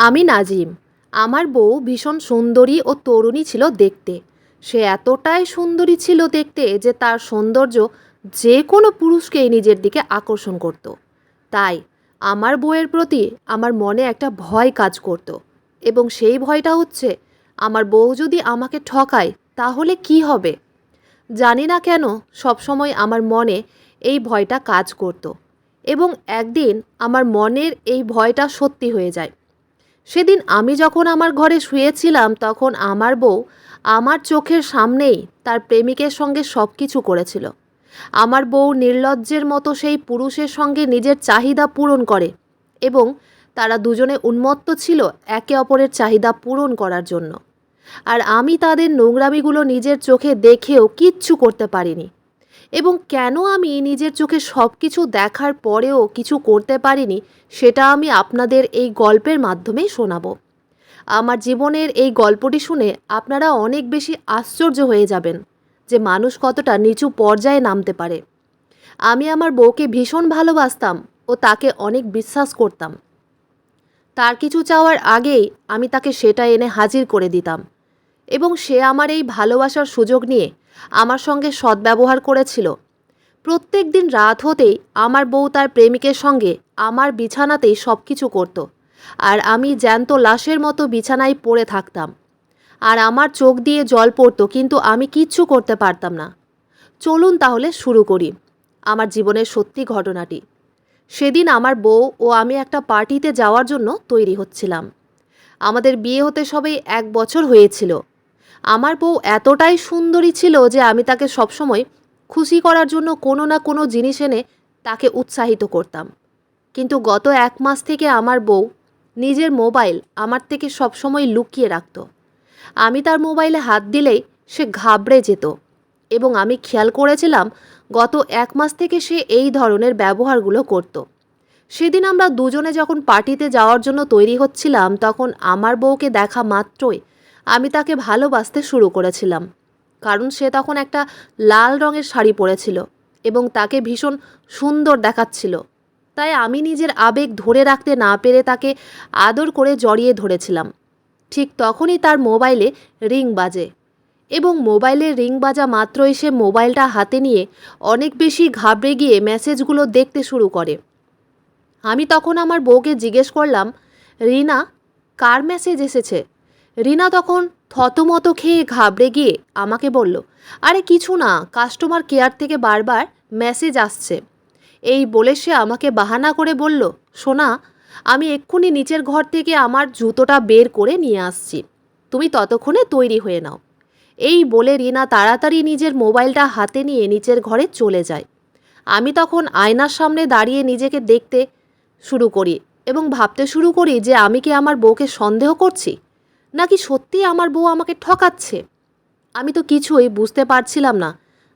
আমি নাজিম। আমার বউ ভীষণ সুন্দরী ও তরুণী ছিল দেখতে। সে এতটাই সুন্দরী ছিল দেখতে যে তার সৌন্দর্য যে কোনো পুরুষকেই নিজের দিকে আকর্ষণ করত। তাই আমার বউয়ের প্রতি আমার মনে একটা ভয় কাজ করত, এবং সেই ভয়টা হচ্ছে আমার বউ যদি আমাকে ঠকায় তাহলে কি হবে। জানি না কেন সবসময় আমার মনে এই ভয়টা কাজ করত, এবং একদিন আমার মনের এই ভয়টা সত্যি হয়ে যায়। সেদিন আমি যখন আমার ঘরে শুয়েছিলাম তখন আমার বউ আমার চোখের সামনেই তার প্রেমিকের সঙ্গে সব কিছু করেছিল। আমার বউ নির্লজ্জের মতো সেই পুরুষের সঙ্গে নিজের চাহিদা পূরণ করে, এবং তারা দুজনে উন্মত্ত ছিল একে অপরের চাহিদা পূরণ করার জন্য। আর আমি তাদের নোংরামিগুলো নিজের চোখে দেখেও কিচ্ছু করতে পারিনি। এবং কেন আমি নিজের চোখে সব কিছু দেখার পরেও কিছু করতে পারিনি, সেটা আমি আপনাদের এই গল্পের মাধ্যমেই শোনাবো। আমার জীবনের এই গল্পটি শুনে আপনারা অনেক বেশি আশ্চর্য হয়ে যাবেন যে মানুষ কতটা নিচু পর্যায়ে নামতে পারে। আমি আমার বউকে ভীষণ ভালোবাসতাম ও তাকে অনেক বিশ্বাস করতাম। তার কিছু চাওয়ার আগেই আমি তাকে সেটা এনে হাজির করে দিতাম, এবং সে আমার এই ভালোবাসার সুযোগ নিয়ে আমার সঙ্গে সদ্ব্যবহার করেছিল। প্রত্যেক দিন রাত হতেই আমার বউ তার প্রেমিকের সঙ্গে আমার বিছানাতেই সব কিছু করত, আর আমি জ্যান্ত লাশের মতো বিছানায় পড়ে থাকতাম। আর আমার চোখ দিয়ে জল পড়তো, কিন্তু আমি কিচ্ছু করতে পারতাম না। চলুন তাহলে শুরু করি আমার জীবনের সত্যি ঘটনাটি। সেদিন আমার বউ ও আমি একটা পার্টিতে যাওয়ার জন্য তৈরি হচ্ছিলাম। আমাদের বিয়ে হতে সবেই 1 বছর হয়েছিল। আমার বউ এতটাই সুন্দরী ছিল যে আমি তাকে সবসময় খুশি করার জন্য কোনো না কোনো জিনিস এনে তাকে উৎসাহিত করতাম। কিন্তু গত 1 মাস থেকে আমার বউ নিজের মোবাইল আমার থেকে সবসময় লুকিয়ে রাখত। আমি তার মোবাইলে হাত দিলেই সে ঘাবড়ে যেত, এবং আমি খেয়াল করেছিলাম গত 1 মাস থেকে সে এই ধরনের ব্যবহারগুলো করত। সেদিন আমরা দুজনে যখন পার্টিতে যাওয়ার জন্য তৈরি হচ্ছিলাম তখন আমার বউকে দেখা মাত্রই আমি তাকে ভালোবাসতে শুরু করেছিলাম, কারণ সে তখন একটা লাল রঙের শাড়ি পরেছিল এবং তাকে ভীষণ সুন্দর দেখাচ্ছিল। তাই আমি নিজের আবেগ ধরে রাখতে না পেরে তাকে আদর করে জড়িয়ে ধরেছিলাম। ঠিক তখনই তার মোবাইলে রিং বাজে, এবং মোবাইলে রিং বাজা মাত্রই সে মোবাইলটা হাতে নিয়ে অনেক বেশি ঘাবড়ে গিয়ে মেসেজগুলো দেখতে শুরু করে। আমি তখন আমার বউকে জিজ্ঞেস করলাম, রিনা, কার মেসেজ এসেছে? রিনা তখন থতমত খেয়ে ঘাবড়ে গিয়ে আমাকে বলল, আরে কিছু না, কাস্টমার কেয়ার থেকে বারবার মেসেজ আসছে। এই বলে সে আমাকে বাহানা করে বলল, সোনা, আমি এক্ষুনি নিচের ঘর থেকে আমার জুতোটা বের করে নিয়ে আসছি, তুমি ততক্ষণে তৈরি হয়ে নাও। এই বলে রিনা তাড়াতাড়ি নিজের মোবাইলটা হাতে নিয়ে নিচের ঘরে চলে যায়। আমি তখন আয়নার সামনে দাঁড়িয়ে নিজেকে দেখতে শুরু করি এবং ভাবতে শুরু করি যে আমি কি আমার বউকে সন্দেহ করছি, নাকি সত্যিই আমার বউ আমাকে ঠকাচ্ছে। আমি তো কিছুই বুঝতে পারছিলাম না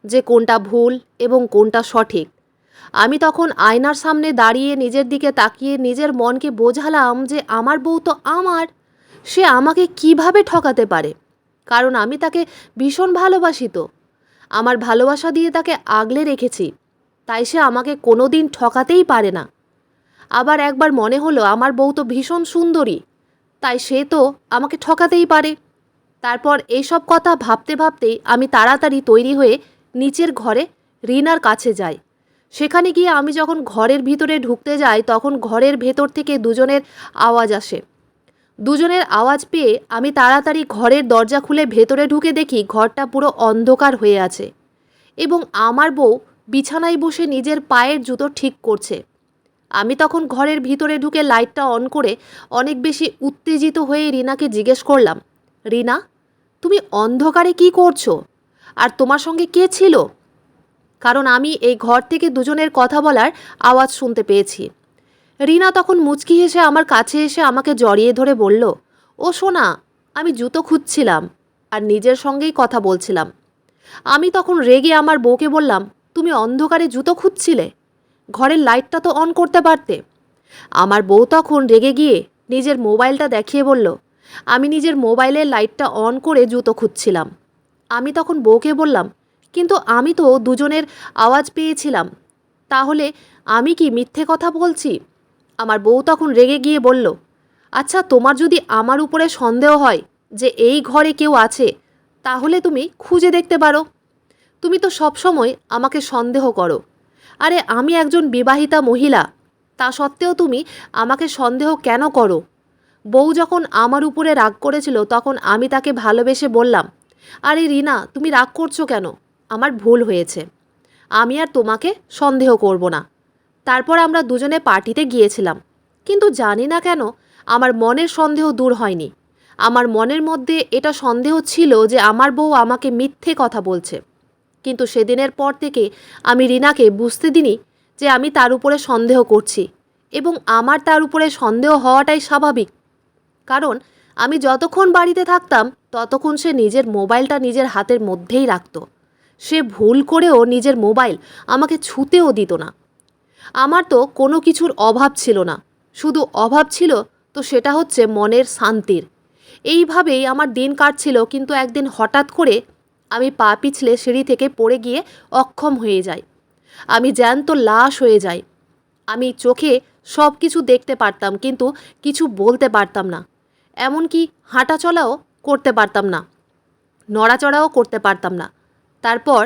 যে কোনটা ভুল এবং কোনটা সঠিক। আমি তখন আয়নার সামনে দাঁড়িয়ে নিজের দিকে তাকিয়ে নিজের মনকে বোঝালাম যে আমার বউ তো আমার, সে আমাকে কিভাবে ঠকাতে পারে, কারণ আমি তাকে ভীষণ ভালোবাসি। তো আমার ভালোবাসা দিয়ে তাকে আগলে রেখেছি, তাই সে আমাকে কোনো দিন ঠকাতেই পারে না। আবার একবার মনে হলো আমার বউ তো ভীষণ সুন্দরী, তাই সে তো আমাকে ঠকাতেই পারে। তারপর এইসব কথা ভাবতে ভাবতেই আমি তাড়াতাড়ি তৈরি হয়ে নিচের ঘরে রিনার কাছে যাই। সেখানে গিয়ে আমি যখন ঘরের ভিতরে ঢুকতে যাই তখন ঘরের ভেতর থেকে দুজনের আওয়াজ আসে। দুজনের আওয়াজ পেয়ে আমি তাড়াতাড়ি ঘরের দরজা খুলে ভেতরে ঢুকে দেখি ঘরটা পুরো অন্ধকার হয়ে আছে, এবং আমার বউ বিছানায় বসে নিজের পায়ের জুতো ঠিক করছে। আমি তখন ঘরের ভিতরে ঢুকে লাইটটা অন করে অনেক বেশি উত্তেজিত হয়ে রিনাকে জিজ্ঞেস করলাম, রিনা, তুমি অন্ধকারে কি করছো? আর তোমার সঙ্গে কে ছিল? কারণ আমি এই ঘর থেকে দুজনের কথা বলার আওয়াজ শুনতে পেয়েছি। রিনা তখন মুচকি হেসে আমার কাছে এসে আমাকে জড়িয়ে ধরে বলল, ও সোনা, আমি জুতো খুঁজছিলাম আর নিজের সঙ্গেই কথা বলছিলাম। আমি তখন রেগে আমার বউকে বললাম, তুমি অন্ধকারে জুতো খুঁজছিলে? ঘরের লাইটটা তো অন করতে পারতে। আমার বউ তখন রেগে গিয়ে নিজের মোবাইলটা দেখিয়ে বলল, আমি নিজের মোবাইলের লাইটটা অন করে জুতো খুঁজছিলাম। আমি তখন বউকে বললাম, কিন্তু আমি তো দুজনের আওয়াজ পেয়েছিলাম, তাহলে আমি কি মিথ্যে কথা বলছি? আমার বউ তখন রেগে গিয়ে বলল, আচ্ছা, তোমার যদি আমার উপরে সন্দেহ হয় যে এই ঘরে কেউ আছে, তাহলে তুমি খুঁজে দেখতে পারো। তুমি তো সবসময় আমাকে সন্দেহ করো। আরে আমি একজন বিবাহিতা মহিলা, তা সত্ত্বেও তুমি আমাকে সন্দেহ কেন করো? বউ যখন আমার উপরে রাগ করেছিল তখন আমি তাকে ভালোবেসে বললাম, আরে রিনা, তুমি রাগ করছো কেন? আমার ভুল হয়েছে, আমি আর তোমাকে সন্দেহ করব না। তারপর আমরা দুজনে পার্টিতে গিয়েছিলাম, কিন্তু জানি না কেন আমার মনের সন্দেহ দূর হয়নি। আমার মনের মধ্যে এটা সন্দেহ ছিল যে আমার বউ আমাকে মিথ্যে কথা বলছে। কিন্তু সেদিনের পর থেকে আমি রিনাকে বুঝতে দিইনি যে আমি তার উপরে সন্দেহ করছি, এবং আমার তার উপরে সন্দেহ হওয়াটাই স্বাভাবিক। কারণ আমি যতক্ষণ বাড়িতে থাকতাম ততক্ষণ সে নিজের মোবাইলটা নিজের হাতের মধ্যেই রাখত। সে ভুল করেও নিজের মোবাইল আমাকে ছুঁতেও দিত না। আমার তো কোনো কিছুর অভাব ছিল না, শুধু অভাব ছিল তো সেটা হচ্ছে মনের শান্তির। এইভাবেই আমার দিন কাটছিল, কিন্তু একদিন হঠাৎ করে আমি পা পিছলে সিঁড়ি থেকে পড়ে গিয়ে অক্ষম হয়ে যাই। আমি জ্যান্ত লাশ হয়ে যাই। আমি চোখে সব কিছু দেখতে পারতাম, কিন্তু কিছু বলতে পারতাম না। এমনকি হাঁটা চলাও করতে পারতাম না, নড়াচড়াও করতে পারতাম না। তারপর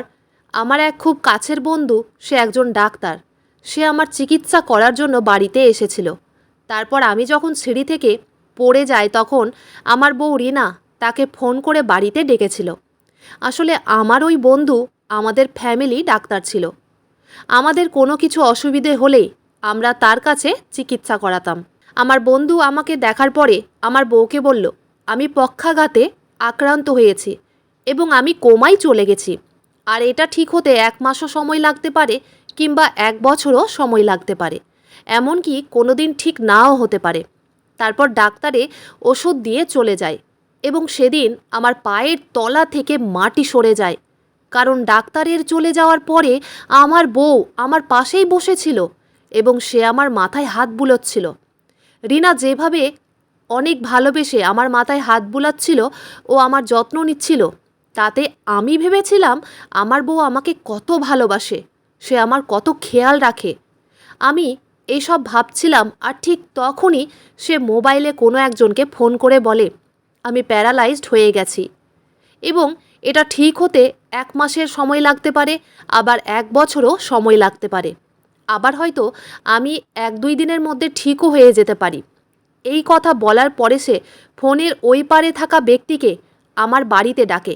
আমার এক খুব কাছের বন্ধু, সে একজন ডাক্তার, সে আমার চিকিৎসা করার জন্য বাড়িতে এসেছিল। তারপর আমি যখন সিঁড়ি থেকে পড়ে যাই তখন আমার বউ রিনা তাকে ফোন করে বাড়িতে ডেকেছিল। আসলে আমার ওই বন্ধু আমাদের ফ্যামিলি ডাক্তার ছিল। আমাদের কোনো কিছু অসুবিধে হলেই আমরা তার কাছে চিকিৎসা করাতাম। আমার বন্ধু আমাকে দেখার পরে আমার বউকে বলল, আমি পক্ষাঘাতে আক্রান্ত হয়েছি এবং আমি কোমায় চলে গেছি। আর এটা ঠিক হতে 1 মাসও সময় লাগতে পারে, কিংবা 1 বছরও সময় লাগতে পারে, এমনকি কোনো দিন ঠিক নাও হতে পারে। তারপর ডাক্তারে ওষুধ দিয়ে চলে যায়, এবং সেদিন আমার পায়ের তলা থেকে মাটি সরে যায়। কারণ ডাক্তারের চলে যাওয়ার পরে আমার বউ আমার পাশেই বসেছিল এবং সে আমার মাথায় হাত বুলোচ্ছিল। রিনা যেভাবে অনেক ভালোবেসে আমার মাথায় হাত বুলাচ্ছিল ও আমার যত্ন নিচ্ছিল, তাতে আমি ভেবেছিলাম আমার বউ আমাকে কত ভালোবাসে, সে আমার কত খেয়াল রাখে। আমি এইসব ভাবছিলাম, আর ঠিক তখনই সে মোবাইলে কোনো একজনকে ফোন করে বলে, আমি প্যারালাইজড হয়ে গেছি, এবং এটা ঠিক হতে 1 মাসের সময় লাগতে পারে, আবার 1 বছরও সময় লাগতে পারে, আবার হয়তো আমি 1-2 দিনের মধ্যে ঠিকও হয়ে যেতে পারি। এই কথা বলার পরে সে ফোনের ওই পারে থাকা ব্যক্তিকে আমার বাড়িতে ডাকে।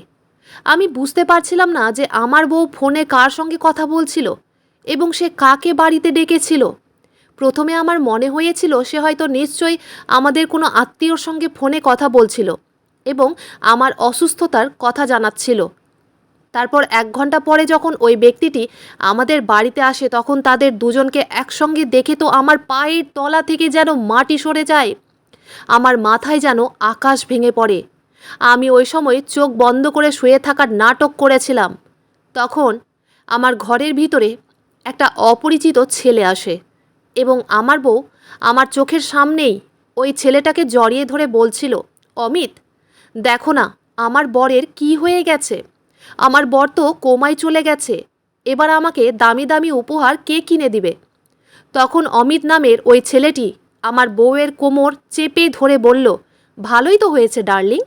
আমি বুঝতে পারছিলাম না যে আমার বউ ফোনে কার সঙ্গে কথা বলছিল এবং সে কাকে বাড়িতে ডেকেছিল। প্রথমে আমার মনে হয়েছিল সে হয়তো নিশ্চয়ই আমাদের কোনো আত্মীয়র সঙ্গে ফোনে কথা বলছিল এবং আমার অসুস্থতার কথা জানাচ্ছিল। তারপর 1 ঘন্টা পরে যখন ওই ব্যক্তিটি আমাদের বাড়িতে আসে তখন তাদের দুজনকে একসঙ্গে দেখে তো আমার পায়ের তলা থেকে যেন মাটি সরে যায়। আমার মাথায় যেন আকাশ ভেঙে পড়ে। আমি ওই সময় চোখ বন্ধ করে শুয়ে থাকার নাটক করেছিলাম। তখন আমার ঘরের ভিতরে একটা অপরিচিত ছেলে আসে এবং আমার বউ আমার চোখের সামনেই ওই ছেলেটাকে জড়িয়ে ধরে বলছিল, অমিত, দেখো না আমার বরের কি হয়ে গেছে। আমার বর তো কোমায় চলে গেছে, এবার আমাকে দামি দামি উপহার কে কিনে দিবে। তখন অমিত নামের ওই ছেলেটি আমার বউয়ের কোমর চেপে ধরে বলল, ভালোই তো হয়েছে ডার্লিং,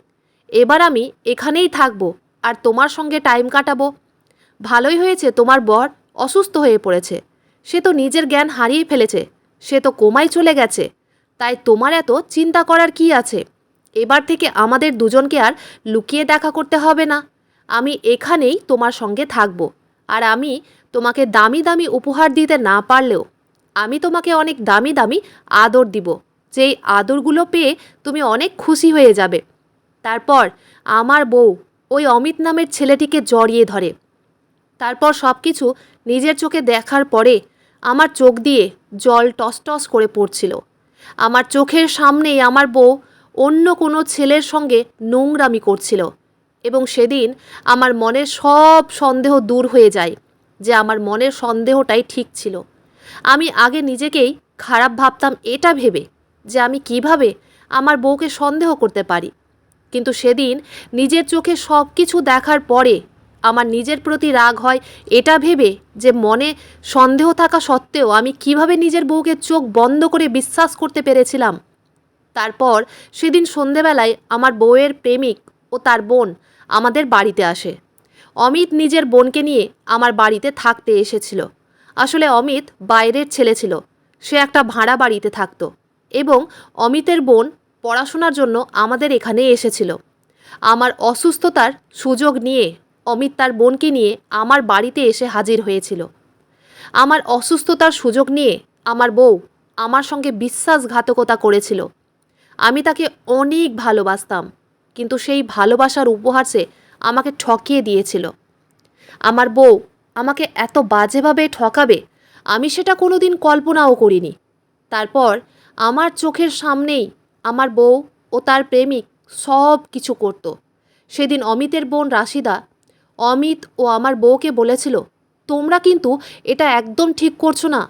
এবার আমি এখানেই থাকবো আর তোমার সঙ্গে টাইম কাটাবো। ভালোই হয়েছে তোমার বর অসুস্থ হয়ে পড়েছে, সে তো নিজের জ্ঞান হারিয়ে ফেলেছে, সে তো কোমায় চলে গেছে, তাই তোমার এত চিন্তা করার কি আছে। এবার থেকে আমাদের দুজনকে আর লুকিয়ে দেখা করতে হবে না, আমি এখানেই তোমার সঙ্গে থাকবো। আর আমি তোমাকে দামি দামি উপহার দিতে না পারলেও আমি তোমাকে অনেক দামি দামি আদর দিব, যেই আদরগুলো পেয়ে তুমি অনেক খুশি হয়ে যাবে। তারপর আমার বউ ওই অমিত নামের ছেলেটিকে জড়িয়ে ধরে। তারপর সব কিছু নিজের চোখে দেখার পরে আমার চোখ দিয়ে জল টসটস করে পড়ছিল। আমার চোখের সামনেই আমার বউ অন্য কোনো ছেলের সঙ্গে নোংরামি করছিল, এবং সেদিন আমার মনের সব সন্দেহ দূর হয়ে যায় যে আমার মনের সন্দেহটাই ঠিক ছিল। আমি আগে নিজেকেই খারাপ ভাবতাম এটা ভেবে যে আমি কিভাবে আমার বউকে সন্দেহ করতে পারি, কিন্তু সেদিন নিজের চোখে সব কিছু দেখার পরে আমার নিজের প্রতি রাগ হয় এটা ভেবে যে মনে সন্দেহ থাকা সত্ত্বেও আমি কিভাবে নিজের বউকে চোখ বন্ধ করে বিশ্বাস করতে পেরেছিলাম। তারপর সেদিন সন্ধেবেলায় আমার বউয়ের প্রেমিক ও তার বোন আমাদের বাড়িতে আসে। অমিত নিজের বোনকে নিয়ে আমার বাড়িতে থাকতে এসেছিল। আসলে অমিত বাইরের ছেলে ছিল, সে একটা ভাড়া বাড়িতে থাকতো এবং অমিতের বোন পড়াশোনার জন্য আমাদের এখানে এসেছিল। আমার অসুস্থতার সুযোগ নিয়ে অমিত তার বোনকে নিয়ে আমার বাড়িতে এসে হাজির হয়েছিল। আমার অসুস্থতার সুযোগ নিয়ে আমার বউ আমার সঙ্গে বিশ্বাসঘাতকতা করেছিল। আমি তাকে অনেক ভালোবাসতাম, কিন্তু সেই ভালোবাসার উপহার সে আমাকে ঠকিয়ে দিয়েছিল। আমার বউ আমাকে এত বাজেভাবে ঠকাবে আমি সেটা কোনোদিন কল্পনাও করিনি। তারপর আমার চোখের সামনেই আমার বউ ও তার প্রেমিক সব কিছু করত। সেদিন অমিতের বোন রাশিদা অমিত ও আমার বউকে বলেছিল, তোমরা কিন্তু এটা একদম ঠিক করছো না।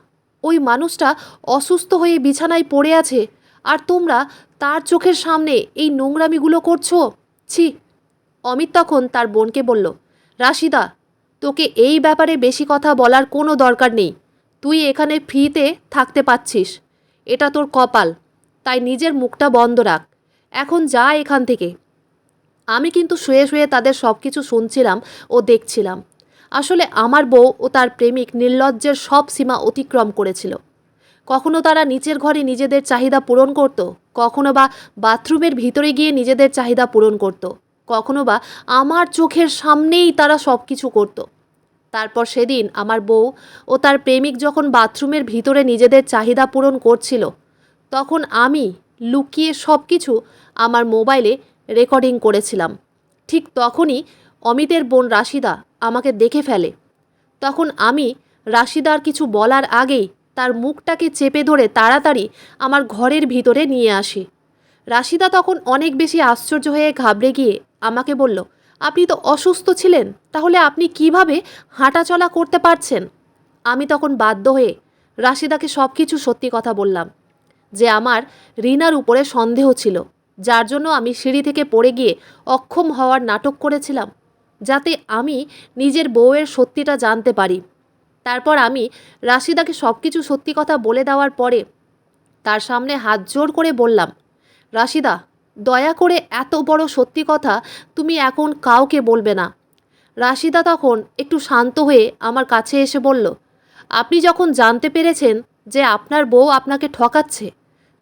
ওই মানুষটা অসুস্থ হয়ে বিছানায় পড়ে আছে আর তোমরা তার চোখের সামনে এই নোংরামিগুলো করছো। ছি। অমিত তখন তার বোনকে বলল, রাশিদা, তোকে এই ব্যাপারে বেশি কথা বলার কোনো দরকার নেই। তুই এখানে ফ্রিতে থাকতে পাচ্ছিস, এটা তোর কপাল, তাই নিজের মুখটা বন্ধ রাখ। এখন যা এখান থেকে। আমি কিন্তু শুয়ে শুয়ে তাদের সব কিছু শুনছিলাম ও দেখছিলাম। আসলে আমার বউ ও তার প্রেমিক নির্লজ্জের সব সীমা অতিক্রম করেছিল। কখনো তারা নিচের ঘরে নিজেদের চাহিদা পূরণ করত, কখনো বা বাথরুমের ভিতরে গিয়ে নিজেদের চাহিদা পূরণ করত, কখনো বা আমার চোখের সামনেই তারা সব কিছু করত। তারপর সেদিন আমার বউ ও তার প্রেমিক যখন বাথরুমের ভিতরে নিজেদের চাহিদা পূরণ করছিল, তখন আমি লুকিয়ে সব কিছু আমার মোবাইলে রেকর্ডিং করেছিলাম। ঠিক তখনই অমিতের বোন রাশিদা আমাকে দেখে ফেলে। তখন আমি রাশিদার কিছু বলার আগেই তার মুখটাকে চেপে ধরে তাড়াতাড়ি আমার ঘরের ভিতরে নিয়ে আসি। রাশিদা তখন অনেক বেশি আশ্চর্য হয়ে ঘাবড়ে গিয়ে আমাকে বলল, আপনি তো অসুস্থ ছিলেন, তাহলে আপনি কিভাবে হাঁটাচলা করতে পারছেন? আমি তখন বাধ্য হয়ে রাশিদাকে সব কিছু সত্যি কথা বললাম, যে আমার রিনার উপরে সন্দেহ ছিল, যার জন্য আমি সিঁড়ি থেকে পড়ে গিয়ে অক্ষম হওয়ার নাটক করেছিলাম, যাতে আমি নিজের বউয়ের সত্যিটা জানতে পারি। তারপর আমি রাশিদাকে সব কিছু সত্যি কথা বলে দেওয়ার পরে তার সামনে হাত জোড় করে বললাম, রাশিদা, দয়া করে এত বড় সত্যি কথা তুমি এখন কাউকে বলবে না। রাশিদা তখন একটু শান্ত হয়ে আমার কাছে এসে বলল, আপনি যখন জানতে পেরেছেন যে আপনার বউ আপনাকে ঠকাচ্ছে,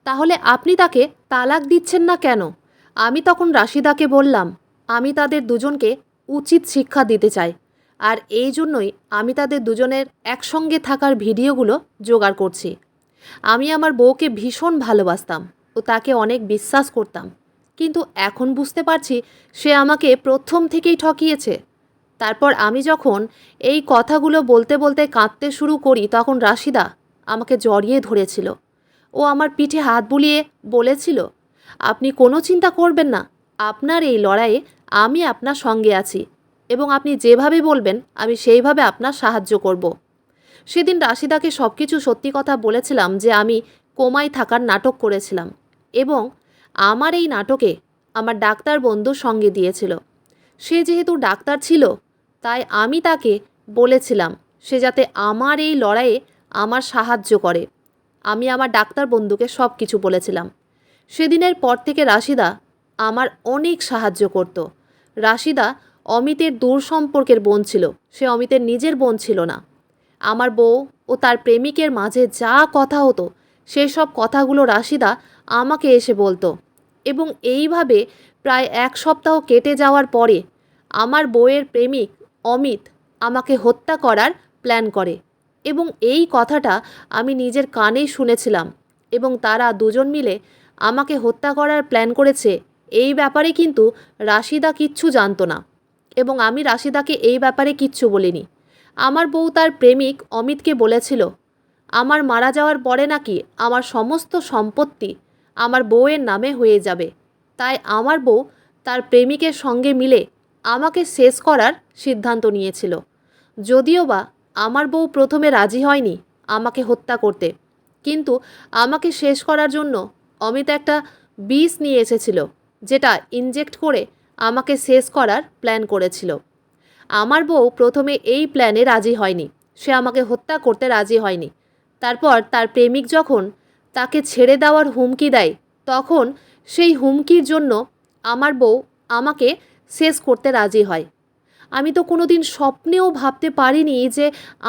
তাহলে আপনি তাকে তালাক দিচ্ছেন না কেন? আমি তখন রাশিদাকে বললাম, আমি তাদের দুজনকে উচিত শিক্ষা দিতে চাই, আর এই জন্যই আমি তাদের দুজনের একসঙ্গে থাকার ভিডিওগুলো জোগাড় করছি। আমি আমার বউকে ভীষণ ভালোবাসতাম ও তাকে অনেক বিশ্বাস করতাম, কিন্তু এখন বুঝতে পারছি সে আমাকে প্রথম থেকেই ঠকিয়েছে। তারপর আমি যখন এই কথাগুলো বলতে বলতে কাঁদতে শুরু করি, তখন রাশিদা আমাকে জড়িয়ে ধরেছিল। ও আমার পিঠে হাত বুলিয়ে বলেছিল, আপনি কোনো চিন্তা করবেন না, আপনার এই লড়াইয়ে আমি আপনার সঙ্গে আছি এবং আপনি যেভাবে বলবেন আমি সেইভাবে আপনার সাহায্য করব। সেদিন রাশিদাকে সব কিছু সত্যি কথা বলেছিলাম যে আমি কোমায় থাকার নাটক করেছিলাম এবং আমার এই নাটকে আমার ডাক্তার বন্ধু সঙ্গে দিয়েছিল। সে যেহেতু ডাক্তার ছিল, তাই আমি তাকে বলেছিলাম সে যাতে আমার এই লড়াইয়ে আমার সাহায্য করে। আমি আমার ডাক্তার বন্ধুকে সব কিছু বলেছিলাম। সেদিনের পর থেকে রাশিদা আমার অনেক সাহায্য করত। রাশিদা অমিতের দূর সম্পর্কের বোন ছিল, সে অমিতের নিজের বোন ছিল না। আমার বউ ও তার প্রেমিকের মাঝে যা কথা হতো সেই সব কথাগুলো রাশিদা আমাকে এসে বলতো এবং এইভাবে প্রায় এক সপ্তাহ কেটে যাওয়ার পরে আমার বউয়ের প্রেমিক অমিত আমাকে হত্যা করার প্ল্যান করে এবং এই কথাটা আমি নিজের কানেই শুনেছিলাম এবং তারা দুজন মিলে আমাকে হত্যা করার প্ল্যান করেছে এই ব্যাপারে কিন্তু রাশিদা কিচ্ছু জানতো না এবং আমি রাশিদাকে এই ব্যাপারে কিচ্ছু বলিনি। আমার বউ তার প্রেমিক অমিতকে বলেছিল আমার মারা যাওয়ার পরে নাকি আমার সমস্ত সম্পত্তি আমার বউয়ের নামে হয়ে যাবে, তাই আমার বউ তার প্রেমিকের সঙ্গে মিলে আমাকে শেষ করার সিদ্ধান্ত নিয়েছিল। যদিও বা আমার বউ প্রথমে রাজি হয়নি আমাকে হত্যা করতে, কিন্তু আমাকে শেষ করার জন্য অমিত একটা বিষ নিয়ে এসেছিল, যেটা ইনজেক্ট করে আমাকে শেষ করার প্ল্যান করেছিল। আমার বউ প্রথমে এই প্ল্যানে রাজি হয়নি, সে আমাকে হত্যা করতে রাজি হয়নি। তারপর তার প্রেমিক যখন তাকে ছেড়ে দেওয়ার হুমকি দেয়, তখন সেই হুমকির জন্য আমার বউ আমাকে শেষ করতে রাজি হয়। আমি তো কোনোদিন স্বপ্নেও ভাবতে পারিনি যে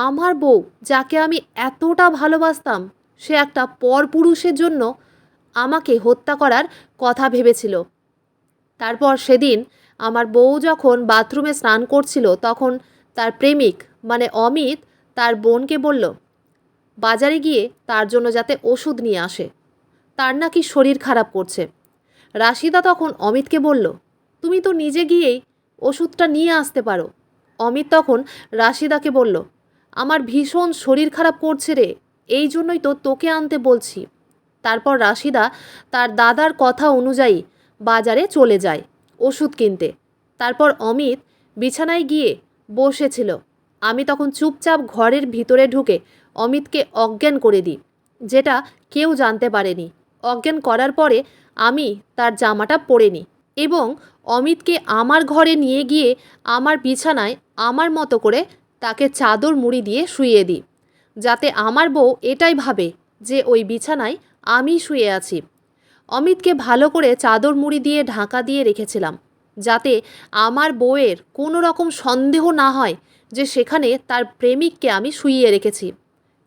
আমার বউ, যাকে আমি এতটা ভালোবাসতাম, সে একটা পরপুরুষের জন্য আমাকে হত্যা করার কথা ভেবেছিল। তারপর সেদিন আমার বউ যখন বাথরুমে স্নান করছিল, তখন তার প্রেমিক মানে অমিত তার বোনকে বলল বাজারে গিয়ে তার জন্য যাতে ওষুধ নিয়ে আসে, তার নাকি শরীর খারাপ করছে। রাশিদা তখন অমিতকে বলল, তুমি তো নিজে গিয়েই ওষুধটা নিয়ে আসতে পারো। অমিত তখন রাশিদাকে বলল, আমার ভীষণ শরীর খারাপ করছে রে, এই জন্যই তো তোকে আনতে বলছি। তারপর রাশিদা তার দাদার কথা অনুযায়ী বাজারে চলে যায় ওষুধ কিনতে। তারপর অমিত বিছানায় গিয়ে বসেছিল। আমি তখন চুপচাপ ঘরের ভিতরে ঢুকে অমিতকে অজ্ঞান করে দিই, যেটা কেউ জানতে পারেনি। অজ্ঞান করার পরে আমি তার জামাটা পরে নিই এবং অমিতকে আমার ঘরে নিয়ে গিয়ে আমার বিছানায় আমার মতো করে তাকে চাদর মুড়ি দিয়ে শুইয়ে দিই, যাতে আমার বউ এটাই ভাবে যে ওই বিছানায় আমি শুয়ে আছি। অমিতকে ভালো করে চাদর মুড়ি দিয়ে ঢাকা দিয়ে রেখেছিলাম, যাতে আমার বউয়ের কোনো রকম সন্দেহ না হয় যে সেখানে তার প্রেমিককে আমি শুইয়ে রেখেছি।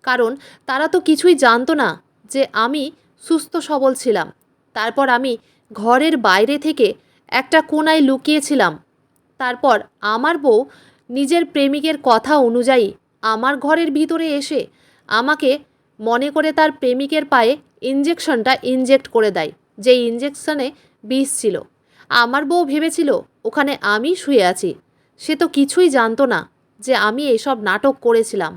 কারণ তারা তো কিছুই জানতো না যে আমি সুস্থ সবল ছিলাম। তারপর আমি ঘরের বাইরে থেকে একটা কোণায় লুকিয়েছিলাম। তারপর আমার বউ নিজের প্রেমিকের কথা অনুযায়ী আমার ঘরের ভিতরে এসে আমাকে মনে করে তার প্রেমিকের পায়ে ইঞ্জেকশনটা ইনজেক্ট করে দেয়, যেই ইঞ্জেকশনে বিষ ছিল। আমার বউ ভেবেছিল ওখানে আমি শুয়ে আছি। সে তো কিছুই জানতো না যে আমি এসব নাটক করেছিলাম।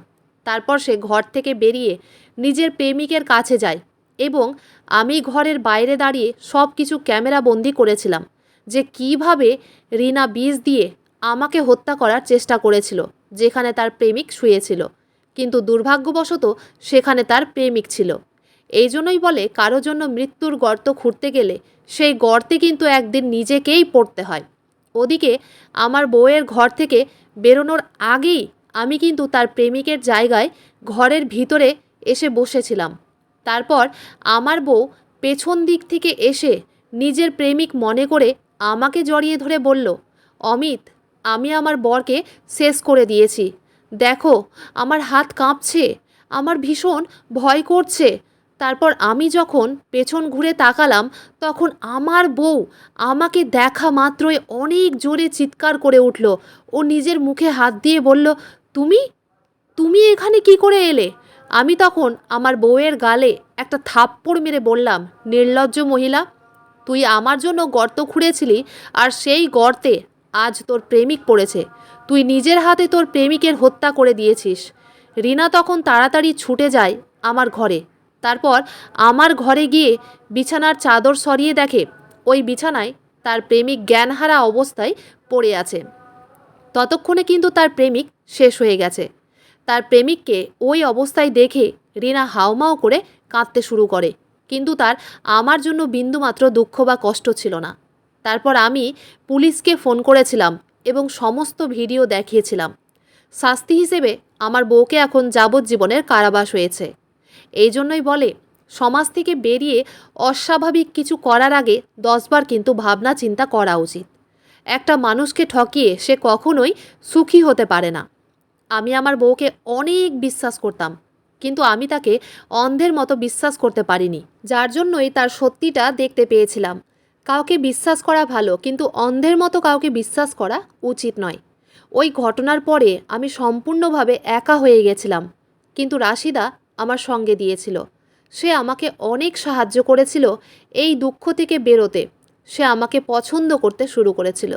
তারপর সে ঘর থেকে বেরিয়ে নিজের প্রেমিকের কাছে যায় এবং আমি ঘরের বাইরে দাঁড়িয়ে সব কিছু ক্যামেরা বন্দি করেছিলাম যে কিভাবে রিনা বিষ দিয়ে আমাকে হত্যা করার চেষ্টা করেছিল যেখানে তার প্রেমিক শুয়েছিল, কিন্তু দুর্ভাগ্যবশত সেখানে তার প্রেমিক ছিল। এই জন্যই বলে কারো জন্য মৃত্যুর গর্ত খুঁড়তে গেলে সেই গর্তে কিন্তু একদিন নিজেকেই পড়তে হয়। ওদিকে আমার বউয়ের ঘর থেকে বেরোনোর আগেই আমি কিন্তু তার প্রেমিকের জায়গায় ঘরের ভিতরে এসে বসেছিলাম। তারপর আমার বউ পেছন দিক থেকে এসে নিজের প্রেমিক মনে করে আমাকে জড়িয়ে ধরে বলল, অমিত, আমি আমার বরকে শেষ করে দিয়েছি। দেখো, আমার হাত কাঁপছে, আমার ভীষণ ভয় করছে। তারপর আমি যখন পেছন ঘুরে তাকালাম, তখন আমার বউ আমাকে দেখা মাত্রই অনেক জোরে চিৎকার করে উঠল। ও নিজের মুখে হাত দিয়ে বলল, তুমি তুমি এখানে কি করে এলে? আমি তখন আমার বউয়ের গালে একটা থাপ্পড় মেরে বললাম, নির্লজ্জ মহিলা, তুই আমার জন্য গর্ত খুঁড়েছিলি আর সেই গর্তে আজ তোর প্রেমিক পড়েছে। তুই নিজের হাতে তোর প্রেমিকের হত্যা করে দিয়েছিস। রিনা তখন তাড়াতাড়ি ছুটে যায় আমার ঘরে। তারপর আমার ঘরে গিয়ে বিছানার চাদর সরিয়ে দেখে ওই বিছানায় তার প্রেমিক জ্ঞানহারা অবস্থায় পড়ে আছে। ততক্ষণে কিন্তু তার প্রেমিক শেষ হয়ে গেছে। তার প্রেমিককে ওই অবস্থায় দেখে রিনা হাউমাউ করে কাঁদতে শুরু করে, কিন্তু তার আমার জন্য বিন্দুমাত্র দুঃখ বা কষ্ট ছিল না। তারপর আমি পুলিশকে ফোন করেছিলাম এবং সমস্ত ভিডিও দেখিয়েছিলাম। শাস্তি হিসেবে আমার বউকে এখন যাবজ্জীবনের কারাবাস হয়েছে। এই জন্যই বলে, সমাজ থেকে বেরিয়ে অস্বাভাবিক কিছু করার আগে 10 বার কিন্তু ভাবনা চিন্তা করা উচিত। একটা মানুষকে ঠকিয়ে সে কখনোই সুখী হতে পারে না। আমি আমার বউকে অনেক বিশ্বাস করতাম, কিন্তু আমি তাকে অন্ধের মতো বিশ্বাস করতে পারিনি, যার জন্যই তার সত্যিটা দেখতে পেয়েছিলাম। কাউকে বিশ্বাস করা ভালো, কিন্তু অন্ধের মতো কাউকে বিশ্বাস করা উচিত নয়। ওই ঘটনার পরে আমি সম্পূর্ণভাবে একা হয়ে গেছিলাম, কিন্তু রাশিদা আমার সঙ্গে দিয়েছিল। সে আমাকে অনেক সাহায্য করেছিল এই দুঃখ থেকে বেরোতে। সে আমাকে পছন্দ করতে শুরু করেছিল,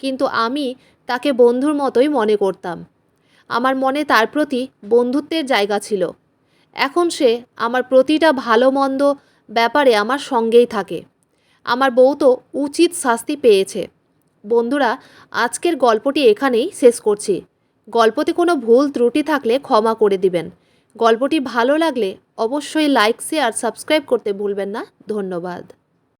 কিন্তু আমি তাকে বন্ধুর মতোই মনে করতাম। আমার মনে তার প্রতি বন্ধুত্বের জায়গা ছিল। এখন সে আমার প্রতিটা ভালো মন্দ ব্যাপারে আমার সঙ্গেই থাকে। আমার বউ তো উচিত শাস্তি পেয়েছে। বন্ধুরা, আজকের গল্পটি এখানেই শেষ করছি। গল্পতে কোনো ভুল ত্রুটি থাকলে ক্ষমা করে দিবেন। গল্পটি ভালো লাগলে অবশ্যই লাইক, শেয়ার, সাবস্ক্রাইব করতে ভুলবেন না। ধন্যবাদ।